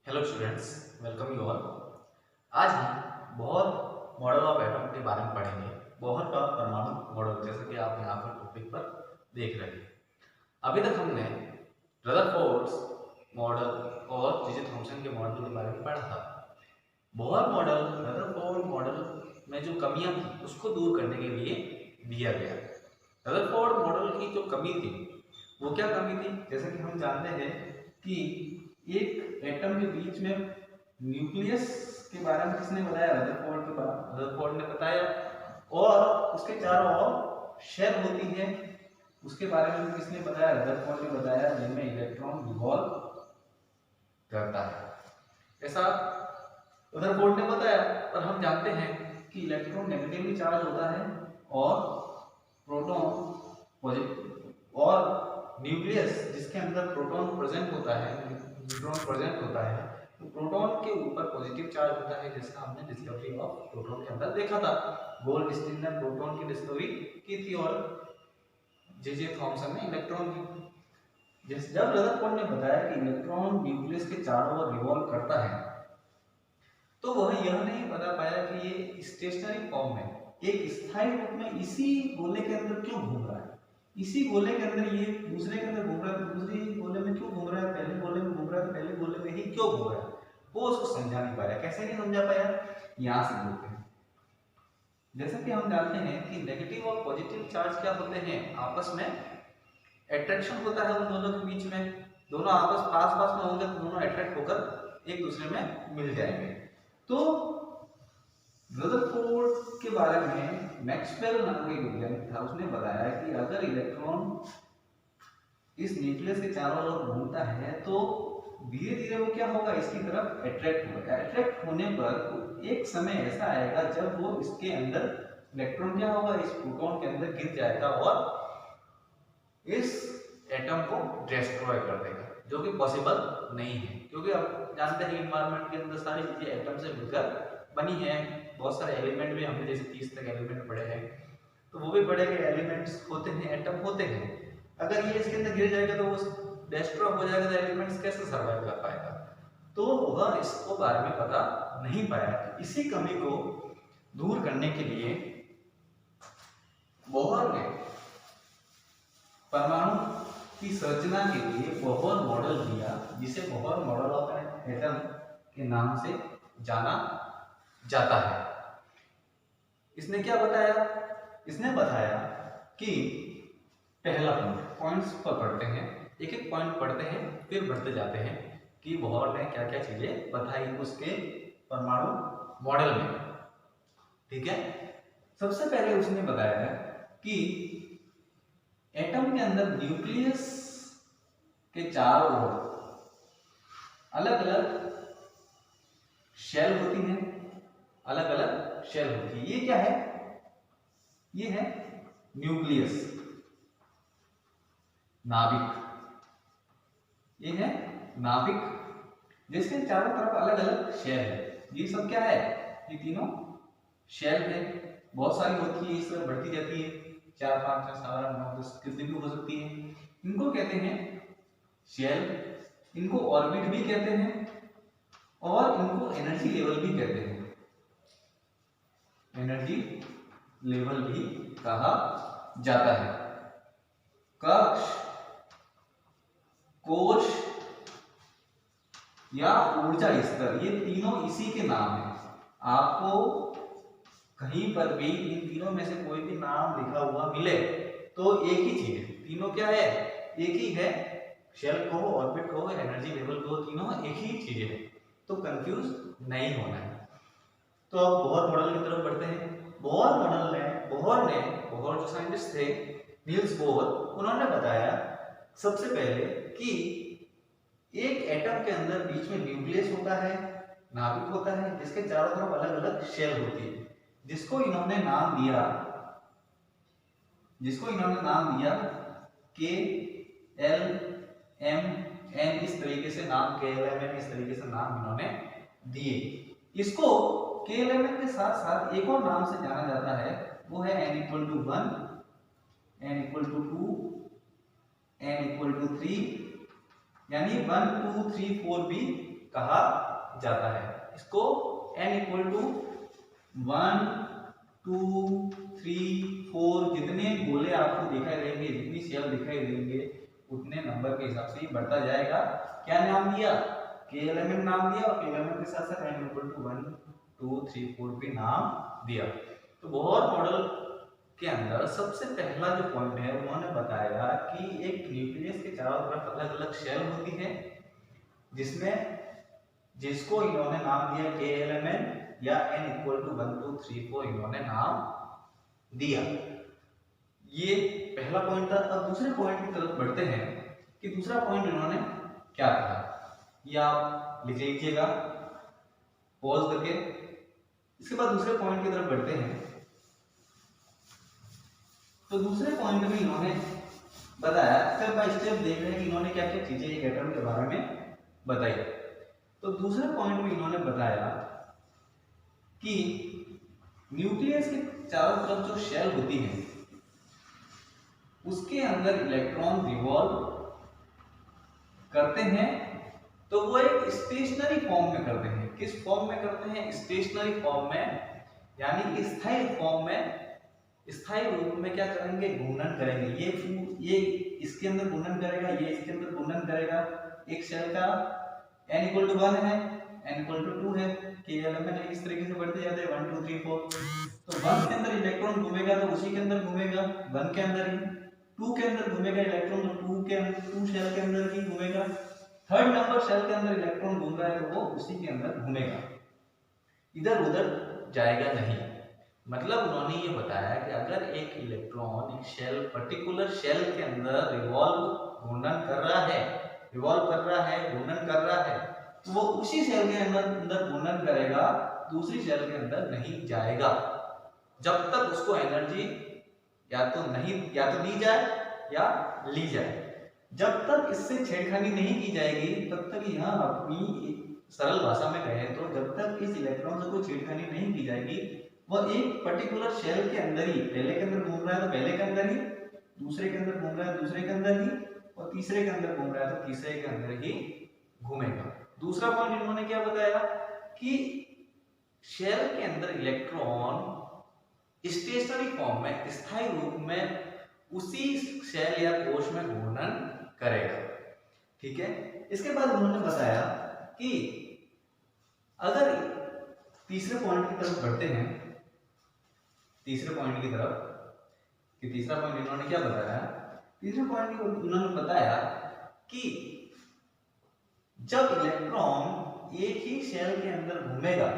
Hello students, welcome you all. आज हम Bohr model of atom के बारे में पढ़ेंगे। बोहर का परमाणु मॉडल, जैसे कि आप यहाँ पर टॉपिक पर देख रहे हैं। अभी तक हमने रदरफोर्ड मॉडल और जे जे थॉम्सन के मॉडल के बारे में पढ़ा था। बोहर मॉडल रदरफोर्ड मॉडल में जो कमियां थी उसको दूर करने के लिए दिया गया। रदरफोर्ड मॉडल की जो कमी थी वो क्या कमी थी, जैसे कि हम जानते हैं कि एक एटम के बीच में न्यूक्लियस के बारे में किसने बताया? रदरफोर्ड ने बताया। और उसके चारों ओर शेल होती है, उसके बारे में किसने बताया? रदरफोर्ड ने बताया, जिनमें इलेक्ट्रॉन रिवॉल्व करता है। ऐसा रदरफोर्ड ने बताया। और हम जानते हैं कि इलेक्ट्रॉन नेगेटिवली चार्ज होता है और प्रोटॉन पॉजिटिव, और न्यूक्लियस जिसके अंदर प्रोटॉन प्रेजेंट होता है, न्यूट्रॉन प्रेजेंट होता है, तो प्रोटॉन के ऊपर पॉजिटिव चार्ज होता है, जिसका हमने डिस्कवरी ऑफ प्रोटॉन के अंदर देखा था। गोल्डस्टीन ने प्रोटॉन की डिस्कवरी की थी और जे जे थॉम्सन ने इलेक्ट्रॉन की। जब रदरफोर्ड ने बताया कि इलेक्ट्रॉन न्यूक्लियस के चारों ओर रिवॉल्व करता है, तो वह यह नहीं बता पाया कि ये स्टेशनरी फॉर्म में, एक स्थायी रूप में इसी गोले के अंदर क्यों घूम रहा है। इसी गोले के अंदर ये दूसरे के अंदर घूम रहा है, तो दूसरे गोले में क्यों घूम रहा है, पहले गोले में घूम रहा है तो पहले गोले में ही क्यों घूम रहा है, वो उसको समझा नहीं पाया। कैसे नहीं समझा पाया, यहाँ से बोलते हैं। जैसा कि हम जानते हैं कि नेगेटिव और पॉजिटिव चार्ज क्या होते हैं, आपस में अट्रैक्शन होता है उन दोनों के बीच में। दोनों आपस पास पास में होंगे तो दोनों अट्रैक्ट होकर एक दूसरे में मिल जाएंगे। तो रदरफोर्ड के बारे में मैक्सवेल नाम के वैज्ञानिक था, उसने बताया कि अगर इलेक्ट्रॉन इस न्यूक्लियस के चारों ओर घूमता है तो धीरे धीरे वो क्या होगा, इसकी तरफ अट्रैक्ट होगा। अट्रैक्ट होने पर एक समय ऐसा आएगा जब वो इसके अंदर इलेक्ट्रॉन क्या होगा, इस प्रोटॉन के अंदर गिर जाएगा और इस एटम को डिस्ट्रॉय कर देगा, जो कि पॉसिबल नहीं है। क्योंकि आप जानते हैं एनवायरनमेंट के अंदर सारी चीजें एटम से मिलकर बनी है। बहुत सारे एलिमेंट भी हमने जैसे 30 तक एलिमेंट पढ़े हैं, तो वो भी पढ़े गए एलिमेंट्स होते हैं, एटम होते हैं। अगर ये इसके अंदर गिर जाएगा तो वो डिस्ट्रॉय हो जाएगा, तो एलिमेंट्स कैसे सर्वाइव कर पाएगा। तो वह इसको बारे में पता नहीं पाया। इसी कमी को दूर करने के लिए बोहर ने परमाणु की संरचना के लिए बोहर मॉडल दिया, जिसे बोहर मॉडल ऑफ एटम के नाम से जाना जाता है। इसने क्या बताया? इसने बताया कि पहला पॉइंट्स पर पढ़ते हैं, एक एक पॉइंट पढ़ते हैं, फिर बढ़ते जाते हैं कि बोहर ने क्या क्या चीजें बताई उसके परमाणु मॉडल में। ठीक है, सबसे पहले उसने बताया कि एटम के अंदर न्यूक्लियस के चारों ओर अलग अलग शेल होती हैं, अलग अलग शेल होती है। ये क्या है? ये है न्यूक्लियस, नाभिक। ये है नाभिक, जिसके चारों तरफ अलग अलग शेल है। ये सब क्या है? ये तीनों शेल है। बहुत सारी होती है, इस तरह बढ़ती जाती है, 4 5 6 7 8 9 10 कितनी भी हो सकती है। इनको कहते हैं शेल, इनको ऑर्बिट भी कहते हैं और इनको एनर्जी लेवल भी कहते हैं। एनर्जी लेवल भी कहा जाता है। कक्ष, कोश या ऊर्जा स्तर, ये तीनों इसी के नाम है। आपको कहीं पर भी इन तीनों में से कोई भी नाम लिखा हुआ मिले तो एक ही चीज है, तीनों क्या है? एक ही है। शेल को, ऑर्बिट को, एनर्जी लेवल को, तीनों एक ही चीज है, तो कंफ्यूज नहीं होना है। तो अब बोहर मॉडल की तरफ बढ़ते हैं। बोहर जो साइंटिस्ट थे, नील्स बोहर, उन्होंने बताया सबसे पहले कि एक एटम के अंदर बीच में न्यूक्लियस होता है, नाभिक होता है, जिसके चारों तरफ अलग अलग शेल होती है, जिसको इन्होंने नाम दिया के एल एम एन, इस तरीके से नाम, के एल एम एन इस तरीके से नाम इन्होंने दिए। इसको के एल एम एन के साथ साथ एक और नाम से जाना जाता है, वो है n = 1, n = 2, n = 3, यानी 1 2 3 4 भी कहा जाता है। इसको n इक्वल टू 1 2 3 4 जितने गोले आपको दिखाई देंगे, जितनी शेल दिखाई देंगे, उतने नंबर के हिसाब से ही बढ़ता जाएगा। क्या नाम दिया? के एलिमेंट नाम दिया, और के एलिमेंट के साथ साथ n इक्वल टू 1 2 3 4 भी नाम दिया। तो बोहर मॉडल के अंदर सबसे पहला जो पॉइंट है, उन्होंने बताया कि एक न्यूक्लियस के चारों तरफ अलग अलग शेल होती है, जिसको इन्होंने नाम दिया के एलिमेंट, या n इक्वल टू 1 2 3 4 इन्होंने नाम दिया। ये पहला पॉइंट था। अब दूसरे पॉइंट की तरफ बढ़ते हैं कि दूसरा पॉइंट इन्होंने क्या कहा, ये आप लिख लीजिएगा पॉज करके। इसके बाद दूसरे पॉइंट की तरफ बढ़ते हैं। तो दूसरे पॉइंट में इन्होंने बताया, स्टेप बाय स्टेप देख रहे हैं कि इन्होंने क्या क्या चीजें एक एटम के बारे में बताई। तो दूसरे पॉइंट में इन्होंने बताया कि न्यूक्लियस के चारों तरफ जो शेल होती है, उसके अंदर इलेक्ट्रॉन रिवॉल्व करते हैं। तो वो एक स्टेशनरी फॉर्म में करते हैं। किस फॉर्म में करते हैं? स्टेशनरी फॉर्म में, यानी कि स्थायी फॉर्म में, स्थायी रूप में क्या करेंगे? घूर्णन करेंगे। ये इसके अंदर घूर्णन करेगा, ये इसके अंदर घूर्णन करेगा। एक शेल का n इक्वल टू 1 है, n इक्वल टू 2 है, के एलिमेंट इस तरीके से बढ़ते जाते हैं 1 2 3 4। तो 1 के अंदर इलेक्ट्रॉन घूमेगा तो उसी के अंदर घूमेगा, 1 के अंदर ही। 2 के अंदर घूमेगा इलेक्ट्रॉन तो 2 शेल के अंदर ही घूमेगा। थर्ड नंबर शेल के अंदर इलेक्ट्रॉन घूम रहा है तो वो उसी के अंदर घूमेगा, इधर उधर जाएगा नहीं। मतलब उन्होंने ये बताया कि अगर एक इलेक्ट्रॉन एक शेल, पर्टिकुलर शेल के अंदर घूर्णन कर रहा है, घूर्णन कर रहा है, तो वो उसी शेल के अंदर घूर्णन करेगा, दूसरी शेल के अंदर नहीं जाएगा, जब तक उसको एनर्जी या तो दी जाए या ली जाए। जब तक इससे छेड़खानी नहीं की जाएगी तब तक यहाँ अपनी सरल भाषा में कहें तो जब तक इस इलेक्ट्रॉन से कोई छेड़खानी नहीं की जाएगी, वह एक पर्टिकुलर शेल के अंदर ही, पहले के अंदर घूम रहा है तो पहले के अंदर ही, दूसरे के अंदर घूम रहा है दूसरे के अंदर ही, और तीसरे के अंदर घूम रहा है तो तीसरे के अंदर ही घूमेगा। दूसरा पॉइंट इन्होंने क्या बताया कि शेल के अंदर इलेक्ट्रॉन स्टेशनरी फॉर्म में, स्थायी रूप में उसी शेल या कोश में घूर्णन करेगा। ठीक है। इसके बाद उन्होंने बताया कि अगर तीसरे पॉइंट की तरफ बढ़ते हैं, तीसरे पॉइंट की तरफ, कि तीसरा पॉइंट इन्होंने क्या बताया? तीसरे पॉइंट उन्होंने बताया कि जब इलेक्ट्रॉन एक ही शेल के अंदर घूमेगा,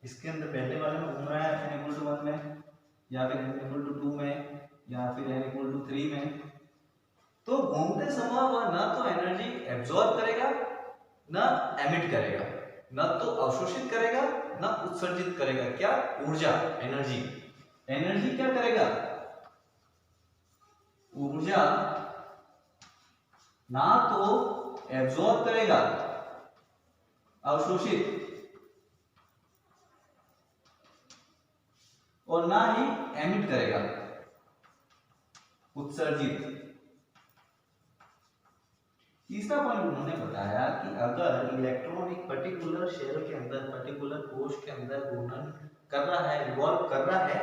इसके अंदर पहले वाले में घूम रहा है n इक्वल टू 1 में, या फिर n इक्वल टू 2 में, या फिर n इक्वल टू 3 में, तो घूमते समय वह ना तो एनर्जी एब्जॉर्ब करेगा, ना एमिट करेगा, ना तो अवशोषित करेगा, ना उत्सर्जित करेगा। क्या? ऊर्जा, एनर्जी। एनर्जी क्या करेगा? ऊर्जा ना तो एब्जॉर्ब करेगा, अवशोषित, और ना ही एमिट करेगा, उत्सर्जित। तीसरा पॉइंट उन्होंने बताया कि अगर इलेक्ट्रॉन एक पर्टिकुलर शेल के अंदर, पर्टिकुलर कोश के अंदर घूर्णन कर रहा है, रिवॉल्व कर रहा है,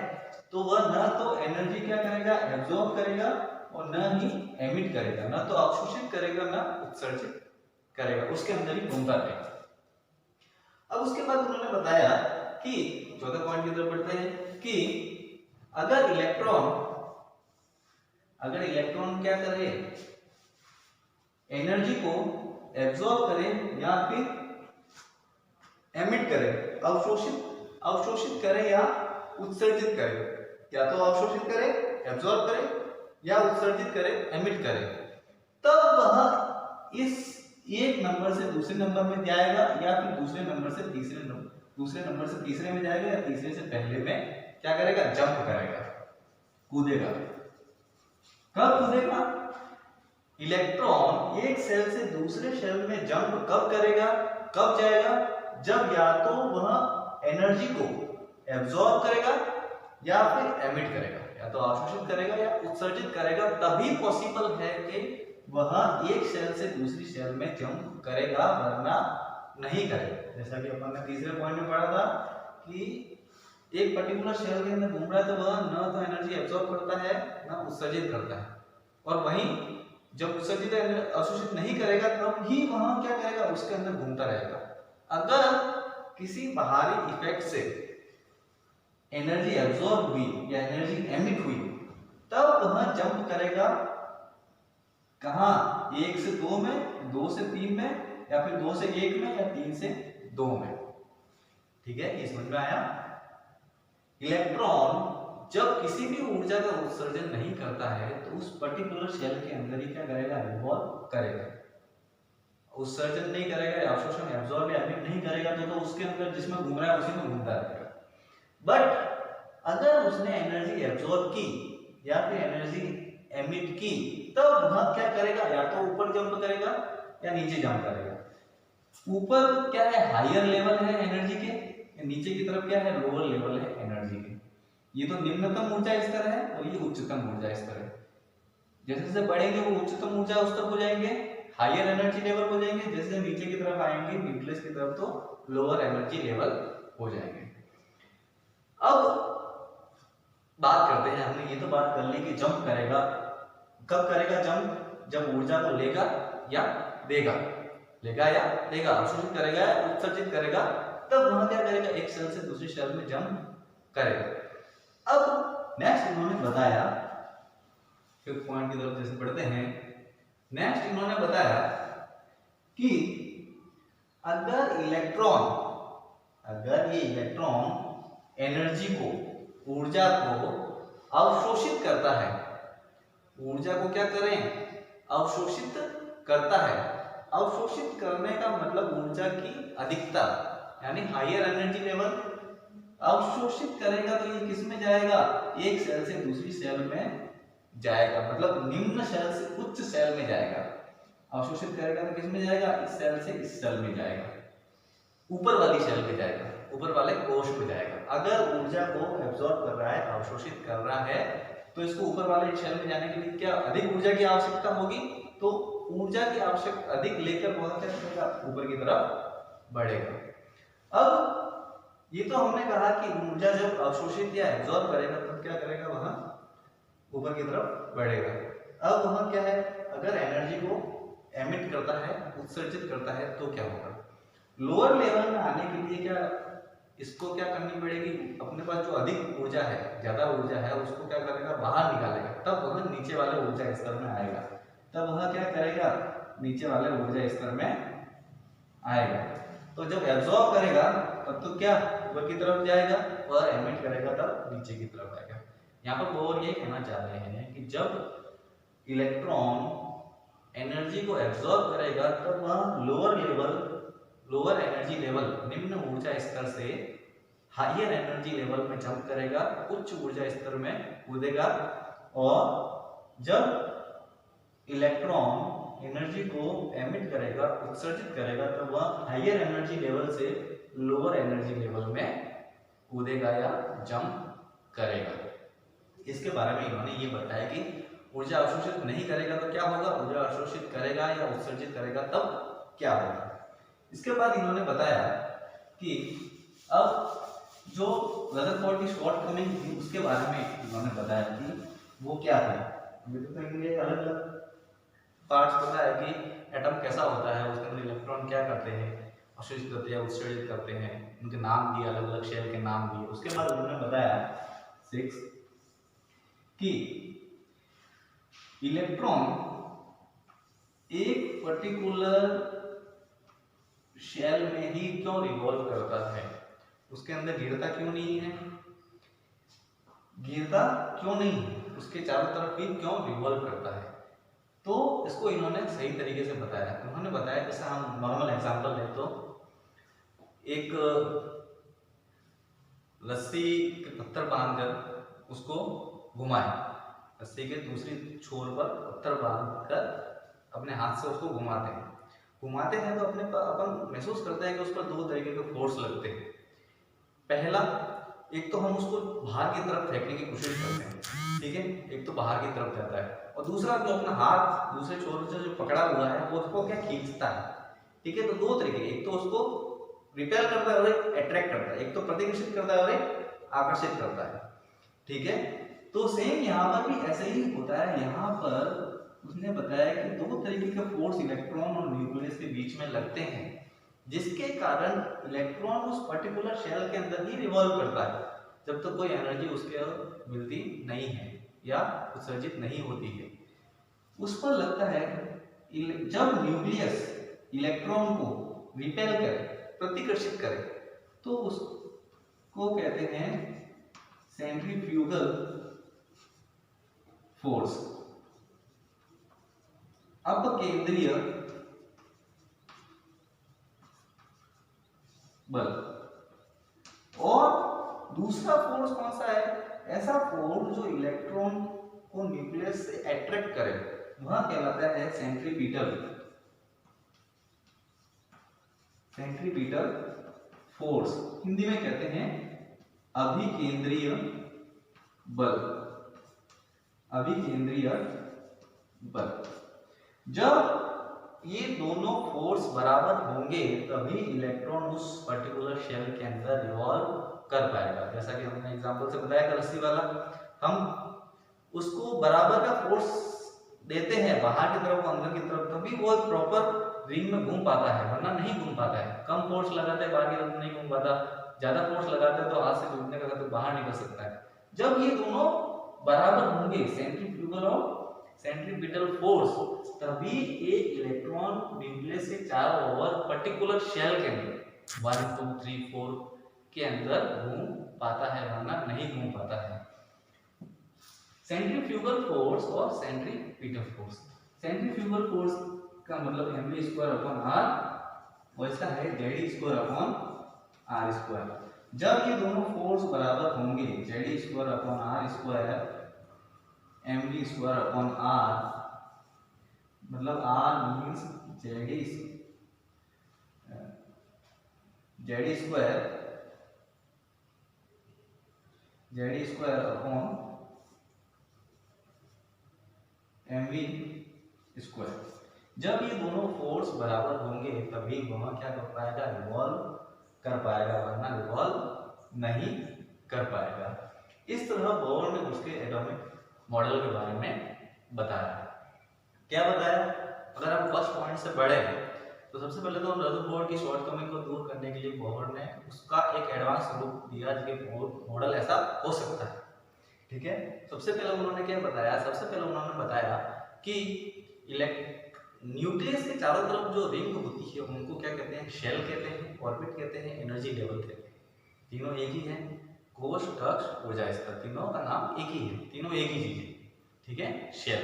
तो वह न तो एनर्जी क्या करेगा? एब्जॉर्ब करेगा, और न ही एमिट करेगा, न तो अवशोषित करेगा, न उत्सर्जित करेगा, उसके अंदर ही घूमता रहेगा। अब उसके बाद उन्होंने बताया कि चौथे पॉइंट की तरफ बढ़ते हैं कि अगर इलेक्ट्रॉन क्या करे? एनर्जी को एब्जॉर्ब करे या फिर एमिट करे, अवशोषित करे या उत्सर्जित करे, या तो अवशोषित करे, एब्जॉर्ब करे, या उत्सर्जित करे, एमिट करे, तब वह इस एक नंबर से दूसरे नंबर में जाएगा, या फिर दूसरे नंबर से तीसरे में जाएगा, या तीसरे से पहले में क्या करेगा? जंप करेगा, कूदेगा। कब कूदेगा? इलेक्ट्रॉन एक सेल से दूसरे सेल में जंप कब करेगा, कब जाएगा? जब या तो वह एनर्जी को एब्जॉर्ब करेगा या फिर एमिट करेगा, या तो अवशोषित करेगा या उत्सर्जित करेगा, तभी पॉसिबल है कि वह एक सेल से दूसरी सेल में जंप करेगा, वरना नहीं करे। जैसा कि अपन ने तीसरे पॉइंट में पढ़ा था कि एक पर्टिकुलर शेल के अंदर घूम रहा है तो वह न तो एनर्जी एब्जॉर्ब करता है ना उत्सर्जित करता है, और वहीं जब उत्सर्जित अवशोषित नहीं करेगा तब ही वह क्या करेगा, उसके अंदर घूमता रहेगा। अगर किसी बाहरी इफेक्ट से एनर्जी एब्जॉर्ब हुई या एनर्जी एमिट हुई तब वह जंप करेगा कहाँ, 1 से 2 में, 2 से 3 में, या फिर 2 से 1 में, या 3 से 2 में। ठीक है, ये समझ में आया। इलेक्ट्रॉन जब किसी भी ऊर्जा का उत्सर्जन नहीं करता है तो उस पर्टिकुलर शेल के अंदर ही क्या करेगा, रिवॉल्व करेगा। उत्सर्जन नहीं करेगा या अवशोषण एब्जॉर्ब या एमिट नहीं करेगा तो उसके अंदर जिसमें घूम रहा है उसी में घूमता रहेगा। बट अगर उसने एनर्जी एब्जॉर्ब की या फिर एनर्जी एमिट की तब वह क्या करेगा, या तो ऊपर जंप करेगा या नीचे जंप करेगा। ऊपर क्या है, हायर लेवल है एनर्जी के, नीचे की तरफ क्या है, लोअर लेवल है एनर्जी के। ये तो निम्नतम ऊर्जा स्तर है और ये उच्चतम ऊर्जा स्तर है। जैसे जैसे बढ़ेंगे वो उच्चतम ऊर्जा स्तर हो जाएंगे, हायर एनर्जी लेवल हो जाएंगे। जैसे नीचे की तरफ आएंगे, न्यूक्लियस की तरफ, तो लोअर एनर्जी लेवल हो जाएंगे। अब बात करते हैं, हमने ये तो बात कर ली कि जंप करेगा, कब करेगा जंप, जब ऊर्जा को लेगा या देगा, लेगा या देगा, अवशोषित करेगा या उत्सर्जित करेगा, तब वह क्या करेगा, एक सेल से दूसरी सेल में जंप करेगा। अब नेक्स्ट इन्होंने बताया, फिफ्थ पॉइंट की तरफ जैसे बढ़ते हैं, नेक्स्ट इन्होंने बताया कि अगर ये इलेक्ट्रॉन एनर्जी को, ऊर्जा को अवशोषित करता है, ऊर्जा को क्या करें, अवशोषित करता है। अवशोषित करने का मतलब ऊर्जा की अधिकता यानी हायर एनर्जी लेवल। अवशोषित करेगा तो ये किस में जाएगा, एक सेल से दूसरी सेल में जाएगा, मतलब निम्न सेल से उच्च सेल में जाएगा। अवशोषित करेगा तो किस में जाएगा, इस सेल से इस सेल में जाएगा, ऊपर वाली सेल में जाएगा, ऊपर वाले कोश में जाएगा। अगर ऊर्जा को एब्जॉर्ब कर रहा है, अवशोषित कर रहा है, तो इसको ऊपर वाले सेल में जाने के लिए क्या अधिक ऊर्जा की आवश्यकता होगी, तो ऊर्जा की आवश्यकता अधिक लेकर वह क्या करेगा, ऊपर की तरफ बढ़ेगा। अब ये तो हमने कहा कि ऊर्जा जब अवशोषित या एब्जॉर्ब करेगा तब क्या करेगा, वह ऊपर की तरफ बढ़ेगा। अब वह क्या है, अगर एनर्जी को एमिट करता है, उत्सर्जित करता है, तो क्या होगा, लोअर लेवल में आने के लिए क्या इसको क्या करनी पड़ेगी, अपने पास जो अधिक ऊर्जा है, ज्यादा ऊर्जा है, उसको क्या करेगा, बाहर निकालेगा, तब वह नीचे वाले ऊर्जा स्तर में आएगा। तब वह क्या करेगा, नीचे वाले ऊर्जा स्तर में आएगा। तो जब एब्जॉर्ब करेगा तब तो क्या ऊपर की तरफ जाएगा, और एमिट करेगा तब नीचे की तरफ आएगा। यहाँ पर बोर ये कहना चाह रहे हैं कि जब इलेक्ट्रॉन एनर्जी को एब्जॉर्ब करेगा तब वह लोअर एनर्जी लेवल, निम्न ऊर्जा स्तर से हायर एनर्जी लेवल में जंप करेगा, उच्च ऊर्जा स्तर में कूदेगा। और जब इलेक्ट्रॉन एनर्जी को एमिट करेगा, उत्सर्जित करेगा, तो वह हायर एनर्जी लेवल से लोअर एनर्जी लेवल में कूदेगा या जंप करेगा। इसके बारे में इन्होंने ये बताया कि ऊर्जा अवशोषित नहीं करेगा तो क्या होगा, ऊर्जा अवशोषित करेगा या उत्सर्जित करेगा तब क्या होगा। इसके बाद इन्होंने बताया कि अब जो रदरफोर्ड की शॉर्टकमिंग थी उसके बारे में इन्होंने बताया कि वो क्या है। अभी तो कहेंगे अलग अलग पार्ट्स पता है कि एटम कैसा होता है, उसके अंदर इलेक्ट्रॉन क्या करते हैं, अवशोषित करते हैं, उत्सर्जित करते हैं, उनके नाम दिए, अलग अलग शेल के नाम दिए। उसके बाद उन्होंने बताया 6 कि इलेक्ट्रॉन एक पर्टिकुलर शेल में ही क्यों रिवॉल्व करता है, उसके अंदर गिरता क्यों नहीं है, गिरता क्यों नहीं है, उसके चारों तरफ भी क्यों रिवॉल्व करता है। तो इसको इन्होंने सही तरीके से बताया। उन्होंने बताया, जैसे हम नॉर्मल एग्जांपल लें तो एक रस्सी के पत्थर बांधकर उसको घुमाएं, रस्सी के दूसरी छोर पर पत्थर बांधकर अपने हाथ से उसको घुमाते हैं तो अपन महसूस करते हैं कि उस पर 2 तरीके के फोर्स लगते हैं। पहला, एक तो हम उसको बाहर की तरफ फेंकने की कोशिश करते हैं, ठीक है, एक तो बाहर की तरफ जाता है, और दूसरा जो अपना हाथ दूसरे छोर से जो पकड़ा हुआ है वो उसको क्या खींचता है, ठीक है, तो दो तरीके, एक तो उसको रिपेल करता है और एक अट्रैक्ट करता है, एक तो प्रतिकर्षित करता है और एक आकर्षित करता है। ठीक है, तो सेम यहाँ पर भी ऐसे ही होता है। यहाँ पर उसने बताया कि दो तरीके के फोर्स इलेक्ट्रॉन और न्यूक्लियस के बीच में लगते हैं, जिसके कारण इलेक्ट्रॉन उस पर्टिकुलर शेल के अंदर ही रिवॉल्व करता है जब तक कोई एनर्जी उसके मिलती नहीं है या उत्सर्जित नहीं होती है। उस पर लगता है जब न्यूक्लियस इलेक्ट्रॉन को रिपेल करे, प्रतिकर्षित करे, तो उसको कहते हैं सेंट्रीफ्यूगल फोर्स, अपकेंद्रीय बल। और दूसरा फोर्स कौन सा है? ऐसा फोर्स जो इलेक्ट्रॉन को न्यूक्लियस से अट्रैक्ट करे, वह कहलाता है सेंट्रीपिटल फोर्स। हिंदी में कहते हैं अभिकेंद्रीय बल। अभिकेंद्रीय बल। जब ये दोनों फोर्स बराबर होंगे तभी इलेक्ट्रॉन उस पर्टिकुलर शेल के अंदर रिवॉल्व कर पाएगा। जैसा कि हमने एग्जांपल से बताया रस्सी वाला, हम उसको बराबर का फोर्स देते हैं बाहर की तरफ अंदर की तरफ, तभी वो प्रॉपर रिंग में घूम पाता है, वरना नहीं घूम पाता है। कम फोर्स लगाते हैं बाहर की तरफ नहीं घूम पाता, ज्यादा फोर्स लगाते हैं तो हाथ से घूमने का तो बाहर निकल सकता है। जब ये दोनों बराबर होंगे, सेंट्रीफ्यूगल और सेंट्रीपिटल फोर्स, तभी एक इलेक्ट्रॉन न्यूक्लियस के चारों ओर पर्टिकुलर शेल के अंदर 1 2 3 4 के अंदर घूम पाता है, वरना नहीं घूम पाता है। सेंट्रीफ्यूगल फोर्स और सेंट्रीपिटल फोर्स। सेंट्रीफ्यूगल फोर्स का मतलब mv²/r और इसका है Zd²/r²। जब ये दोनों फोर्स बराबर होंगे, Zd²/r², mv²/r, मतलब r मींस Zd², mv²। जब ये दोनों फोर्स बराबर होंगे तभी वह क्या कर पाएगा? रिवॉल्व कर पाएगा, वरना रिवॉल्व नहीं कर पाएगा। इस तरह बोर ने उसके एटॉमिक मॉडल के बारे में बताया। क्या बताया? अगर हम फर्स्ट पॉइंट से बढ़े तो सबसे पहले तो रदरफोर्ड की शॉर्टकमिंग को दूर करने के लिए बोर ने उसका एक एडवांस रूप दिया कि मॉडल ऐसा हो सकता है। ठीक है, सबसे पहले उन्होंने क्या बताया? सबसे पहले उन्होंने बताया कि न्यूक्लियस के चारों तरफ जो रिंग होती है उनको क्या कहते हैं? शेल कहते हैं, ऑर्बिट कहते हैं, एनर्जी लेवल कहते हैं। तीनों एक ही हैं, कोश, कक्ष, ऊर्जा स्तर, तीनों का नाम एक ही है, तीनों एक ही चीज है। ठीक है, शेल,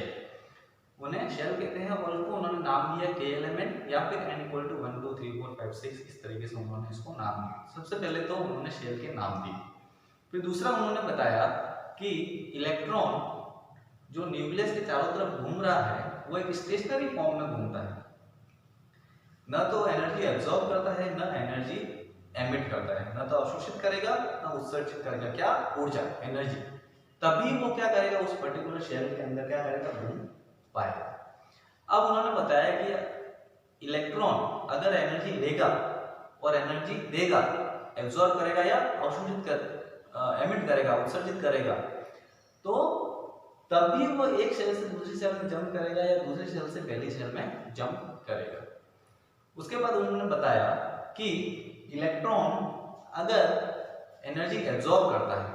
उन्हें शेल कहते हैं और उनको उन्होंने नाम दिया के एलिमेंट या फिर n = 1 2 3 4 5 6, इस तरीके से उन्होंने इसको नाम दिया। सबसे पहले तो उन्होंने शेल के नाम दिए। फिर दूसरा उन्होंने बताया कि इलेक्ट्रॉन जो न्यूक्लियस के चारों तरफ घूम रहा है वो एक स्टेशनरी फॉर्म में घूमता है, न तो एनर्जी एब्जॉर्ब करता है न एनर्जी एमिट करता है, न तो अवशोषित करेगा न उत्सर्जित करेगा। क्या? ऊर्जा, एनर्जी। तभी वो क्या करेगा? उस पर्टिकुलर शेल के अंदर क्या करेगा? घूम पाएगा। अब उन्होंने बताया कि इलेक्ट्रॉन अगर एनर्जी लेगा और एनर्जी देगा, एब्जॉर्ब करेगा या अवशोषित एमिट करेगा, उत्सर्जित करेगा, तो तभी वो एक शेल से दूसरी शेल में जंप करेगा या दूसरे शेल से पहली शेल में जंप करेगा। उसके बाद उन्होंने बताया कि इलेक्ट्रॉन अगर एनर्जी एब्जॉर्ब करता है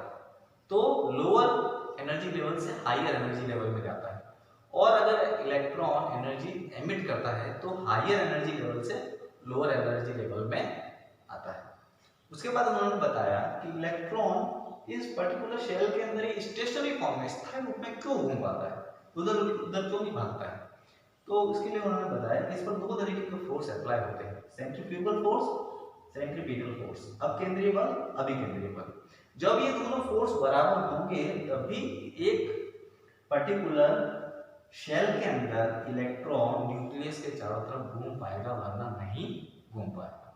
तो लोअर एनर्जी लेवल से हायर एनर्जी लेवल में जाता है, और अगर इलेक्ट्रॉन एनर्जी एमिट करता है तो हायर एनर्जी लेवल से लोअर एनर्जी लेवल में आता है। उसके बाद उन्होंने बताया कि इलेक्ट्रॉन इस पर्टिकुलर शेल के अंदर ही स्टेशनरी फॉर्म में, स्थायी रूप में क्यों घूम पाता है, उधर उधर क्यों नहीं भागता है। तो उसके लिए उन्होंने बताया कि इस पर दो तरीके के फोर्स अप्लाई होते हैं, सेंट्रीफ्यूगल फोर्स, सेंट्रीपिटल फोर्स, अपकेंद्रीय बल, अभिकेंद्रीय बल। जब ये दोनों फोर्स बराबर होंगे तभी एक पर्टिकुलर शेल के अंदर इलेक्ट्रॉन न्यूक्लियस के चारों तरफ घूम पाएगा, वरना नहीं घूम पाएगा।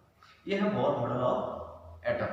यह है बोर मॉडल ऑफ एटम।